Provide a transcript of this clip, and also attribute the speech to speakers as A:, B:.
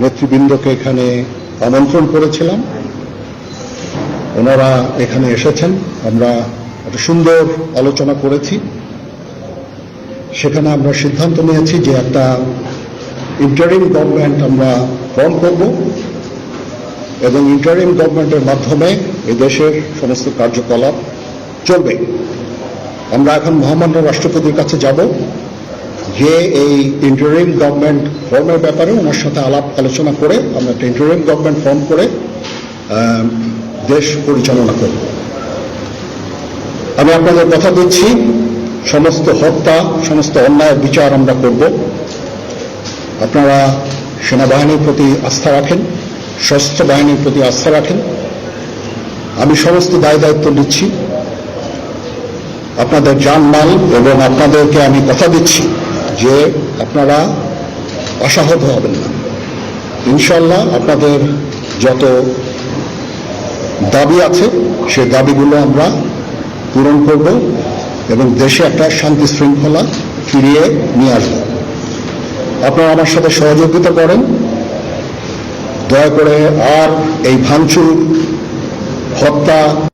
A: নেতৃবৃন্দকে এখানে আমন্ত্রণ করেছিলাম, ওনারা এখানে এসেছেন। আমরা একটা সুন্দর আলোচনা করেছি। সেখানে আমরা সিদ্ধান্ত নিয়েছি যে একটা ইন্টারিম গভর্নমেন্ট আমরা ফর্ম করব এবং ইন্টারিম গভর্নমেন্টের মাধ্যমে এই দেশের সমস্ত কার্যকলাপ চলবে। আমরা এখন মহামান্য রাষ্ট্রপতির কাছে যাব, যে এই ইন্টারিম গভর্নমেন্ট ফর্মের ব্যাপারে ওনার সাথে আলাপ আলোচনা করে আমরা একটা ইন্টারিম গভর্নমেন্ট ফর্ম করে দেশ পরিচালনা করব। আমি আপনাদের কথা দিচ্ছি, সমস্ত হত্যা, সমস্ত অন্যায়ের বিচার আমরা করব। আপনারা সেনাবাহিনীর প্রতি আস্থা রাখেন, সশস্ত্র বাহিনীর প্রতি আস্থা রাখেন। আমি সমস্ত দায় দায়িত্ব নিচ্ছি, আপনাদের জানমাল, এবং আপনাদেরকে আমি কথা দিচ্ছি যে আপনারা আশাহত হবেন না। ইনশাল্লাহ আপনাদের যত দাবি আছে সেই দাবিগুলো আমরা পূরণ করব এবং দেশে একটা শান্তি শৃঙ্খলা ফিরিয়ে নিয়ে আসব। আপনারা আমার সাথে সহযোগিতা করেন। দয়া করে আর এই ভাঙচুর, হত্যা